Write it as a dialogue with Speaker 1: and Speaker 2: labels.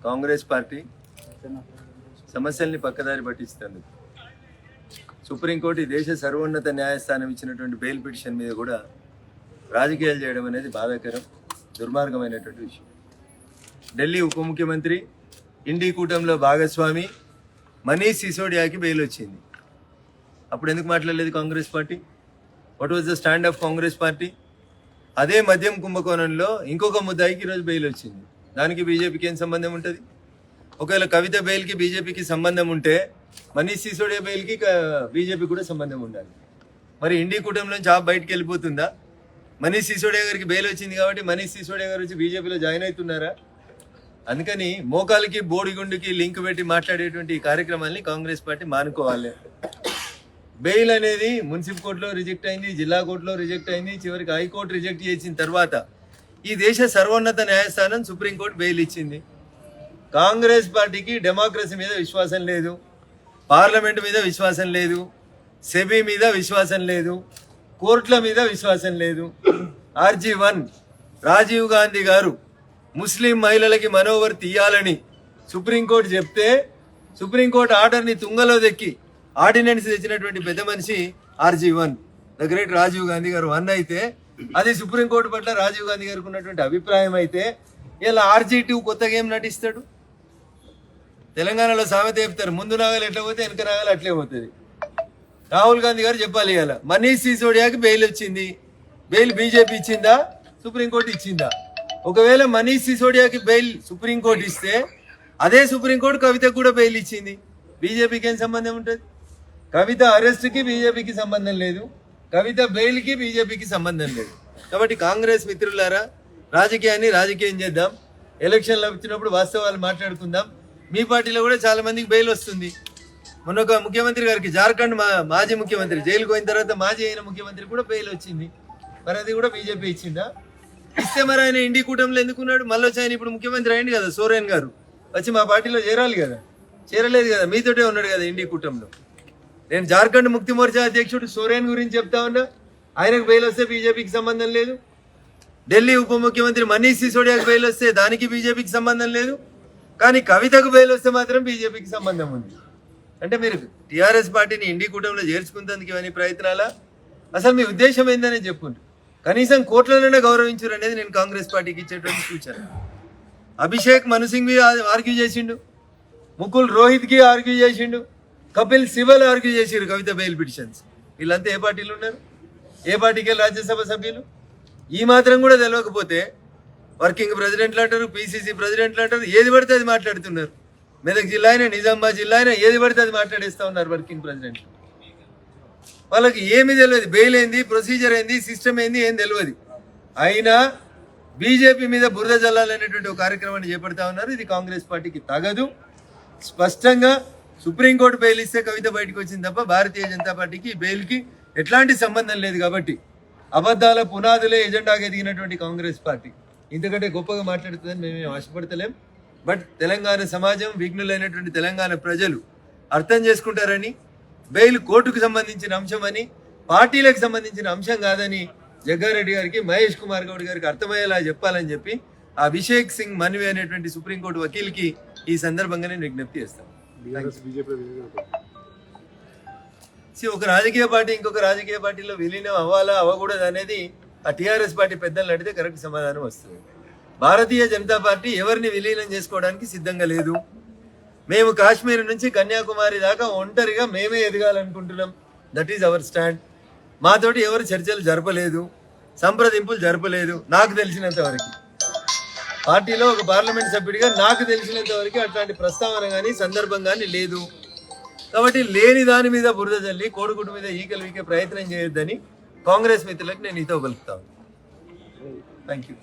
Speaker 1: Congress party సమస్యల్ని పక్కదారి పట్టిస్తుంది. Supreme court ఈ దేశ సర్వోన్నత న్యాయస్థానం ఇచ్చినటువంటి బెయిల్ పిటిషన్ మీద కూడా రాజకీయాలు చేయడం అనేది బాధాకరం, దుర్మార్గమైనటువంటి విషయం. ఢిల్లీ ఉప ముఖ్యమంత్రి, ఇండి కూటమిలో భాగస్వామి మనీష్ సిసోడియాకి బెయిల్ వచ్చింది. అప్పుడు ఎందుకు మాట్లాడలేదు Congress party? What was the stand of Congress party? అదే మద్యం కుంభకోణంలో ఇంకొక ముద్దాయికి ఈరోజు బెయిల్ వచ్చింది. దానికి బీజేపీకి ఏం సంబంధం ఉంటుంది? ఒకవేళ కవిత బెయిల్కి బీజేపీకి సంబంధం ఉంటే మనీష్ సిసోడియా బెయిల్కి బీజేపీ కూడా సంబంధం ఉండాలి. మరి ఇండి కూటమిలోంచి బయటికి వెళ్ళిపోతుందా? మనీష్ సిసోడియా గారికి బెయిల్ వచ్చింది కాబట్టి మనీష్ సిసోడియా గారు వచ్చి బీజేపీలో జాయిన్ అవుతున్నారా? అందుకని మోకాలికి బోడిగుండుకి లింక్ పెట్టి మాట్లాడేటువంటి ఈ కార్యక్రమాన్ని కాంగ్రెస్ పార్టీ మానుకోవాలి. బెయిల్ అనేది మున్సిపల్ కోర్టులో రిజెక్ట్ అయింది, జిల్లా కోర్టులో రిజెక్ట్ అయింది, చివరికి హైకోర్టు రిజెక్ట్ చేసిన తర్వాత ఈ దేశ సర్వోన్నత న్యాయస్థానం సుప్రీంకోర్టు బెయిల్ ఇచ్చింది. కాంగ్రెస్ పార్టీకి డెమోక్రసీ మీద విశ్వాసం లేదు, పార్లమెంట్ మీద విశ్వాసం లేదు, సెబీ మీద విశ్వాసం లేదు, కోర్టుల మీద విశ్వాసం లేదు. RG1 రాజీవ్ గాంధీ గారు ముస్లిం మహిళలకి మనోవర్ తీయాలని సుప్రీంకోర్టు చెప్తే సుప్రీంకోర్టు ఆర్డర్ని తుంగలో దెక్కి ఆర్డినెన్స్ తెచ్చినటువంటి పెద్ద మనిషి RG1, the great Rajiv Gandhi గారు 1 అయితే, అది సుప్రీంకోర్టు పట్ల రాజీవ్ గాంధీ గారికి ఉన్నటువంటి అభిప్రాయం అయితే, ఇలా RG2 కొత్తగా ఏం నటిస్తాడు? తెలంగాణలో సామెత చెప్తారు, ముందు నాగలు ఎట్లా పోతే వెనక నాగలు అట్లే పోతుంది. రాహుల్ గాంధీ గారు చెప్పాలి, ఇలా మనీష్ సిసోడియాకి బెయిల్ వచ్చింది. బెయిల్ బీజేపీ ఇచ్చిందా, సుప్రీంకోర్టు ఇచ్చిందా? ఒకవేళ మనీష్ సిసోడియాకి బెయిల్ సుప్రీంకోర్టు ఇస్తే అదే సుప్రీంకోర్టు కవితకు కూడా బెయిల్ ఇచ్చింది. బీజేపీకి ఏం సంబంధం ఉంటుంది? కవిత అరెస్ట్కి బీజేపీకి సంబంధం లేదు, కవిత బెయిల్కి బీజేపీకి సంబంధం లేదు. కాబట్టి కాంగ్రెస్ మిత్రులారా, రాజకీయాన్ని రాజకీయం చేద్దాం. ఎలక్షన్లు వచ్చినప్పుడు వాస్తవాలు మాట్లాడుకుందాం. మీ పార్టీలో కూడా చాలా మందికి బెయిల్ వస్తుంది. మొన్న ఒక ముఖ్యమంత్రి గారికి, జార్ఖండ్ మాజీ ముఖ్యమంత్రి జైలుకు పోయిన తర్వాత మాజీ అయిన ముఖ్యమంత్రి కూడా బెయిల్ వచ్చింది. మరి అది కూడా బీజేపీ ఇచ్చిందా? ఇస్తే మరి ఆయన ఇండి కూటమిలో ఎందుకున్నాడు? మళ్ళీ వచ్చి ఆయన ఇప్పుడు ముఖ్యమంత్రి అయింది కదా, సోరెన్ గారు వచ్చి మా పార్టీలో చేరాలి కదా, చేరలేదు కదా, మీతోటే ఉన్నాడు కదా ఇండి కూటమిలో. నేను జార్ఖండ్ ముక్తి మోర్చా అధ్యక్షుడు సోరెన్ గురించి చెప్తా ఉన్నా, ఆయనకు బెయిల్ వస్తే బీజేపీకి సంబంధం లేదు. ఢిల్లీ ఉప ముఖ్యమంత్రి మనీష్ సిసోడియాకి బెయిల్ వస్తే దానికి బీజేపీకి సంబంధం లేదు. కానీ కవితకు బెయిల్ వస్తే మాత్రం బీజేపీకి సంబంధం ఉంది. అంటే మీరు టీఆర్ఎస్ పార్టీని ఇండి కూటమిలో చేర్చుకుంటేందుకు ఇవన్నీ ప్రయత్నాలా? అసలు మీ ఉద్దేశం ఏందనే చెప్పుండ్రు. కనీసం కోర్టులలోనే గౌరవించరు అనేది నేను కాంగ్రెస్ పార్టీకి ఇచ్చేటువంటి సూచన. అభిషేక్ మను సింఘ్వి ఆర్గ్యూ చేసిండు, ముకుల్ రోహిత్కి ఆర్గ్యూ చేసిండు, కపిల్ సిబల్ ఆర్గ్యూ చేసిండు కవిత బెయిల్ పిటిషన్స్. వీళ్ళంతా ఏ పార్టీలు ఉన్నారు? ఏ పార్టీకి వెళ్ళి రాజ్యసభ సభ్యులు? ఈ మాత్రం కూడా తెలియకపోతే వర్కింగ్ ప్రెసిడెంట్లు అంటారు, PCC ప్రెసిడెంట్లు అంటారు, ఏది పడితే అది మాట్లాడుతున్నారు. మెదక్ జిల్లా అయినా, నిజామాబాద్ జిల్లా అయినా ఏది పడితే అది మాట్లాడేస్తూ ఉన్నారు వర్కింగ్ ప్రెసిడెంట్లు. వాళ్ళకి ఏమీ తెలియదు, బెయిల్ ఏంది, ప్రొసీజర్ ఏంది, సిస్టమ్ ఏంది, ఏం తెలియదు. అయినా బీజేపీ మీద బురద జల్లాలనేటువంటి ఒక కార్యక్రమాన్ని చేపడతా ఉన్నారు. ఇది కాంగ్రెస్ పార్టీకి తగదు. స్పష్టంగా సుప్రీంకోర్టు బెయిల్ ఇస్తే కవిత బయటకు వచ్చింది తప్ప భారతీయ జనతా పార్టీకి బెయిల్కి ఎట్లాంటి సంబంధం లేదు. కాబట్టి అబద్ధాల పునాదులే ఎజెండాగా ఎదిగినటువంటి కాంగ్రెస్ పార్టీ ఇంతకంటే గొప్పగా మాట్లాడుతుందని మేమేం ఆశపడతలేం. బట్ తెలంగాణ సమాజం, విఘ్నులైనటువంటి తెలంగాణ ప్రజలు అర్థం చేసుకుంటారని, బెయిల్ కోర్టుకు సంబంధించిన అంశం అని, పార్టీలకు సంబంధించిన అంశం కాదని జగ్గారెడ్డి గారికి, మహేష్ కుమార్ గౌడ్ గారికి అర్థమయ్యేలా చెప్పాలని చెప్పి ఆ అభిషేక్ సింగ్ మన్వి అనేటువంటి సుప్రీంకోర్టు వకీల్కి ఈ సందర్భంగా నేను విజ్ఞప్తి చేస్తాను. ఒక రాజకీయ పార్టీ ఇంకొక రాజకీయ పార్టీలో విలీనం అవ్వాలా అవ్వకూడదు అనేది ఆ టీఆర్ఎస్ పార్టీ పెద్దలను అడిగితే కరెక్ట్ సమాధానం వస్తుంది. భారతీయ జనతా పార్టీ ఎవరిని విలీనం చేసుకోవడానికి సిద్ధంగా లేదు. మేము కాశ్మీర్ నుంచి కన్యాకుమారి దాకా ఒంటరిగా మేమే ఎదగాలనుకుంటున్నాం. That is our stand. మాతోటి ఎవరు చర్చలు జరపలేదు, సంప్రదింపులు జరపలేదు. నాకు తెలిసినంత వరకు పార్టీలో ఒక పార్లమెంట్ సభ్యుడిగా నాకు తెలిసినంత వరకు అట్లాంటి ప్రస్తావన కానీ సందర్భం కానీ లేదు. కాబట్టి లేని దాని మీద బురద జల్లి కోడిగుడ్డు మీద ఈకలు వీకే ప్రయత్నం చేయొద్దని కాంగ్రెస్ మిత్రులకు నేను ఇతో కలుపుతాను. Thank you.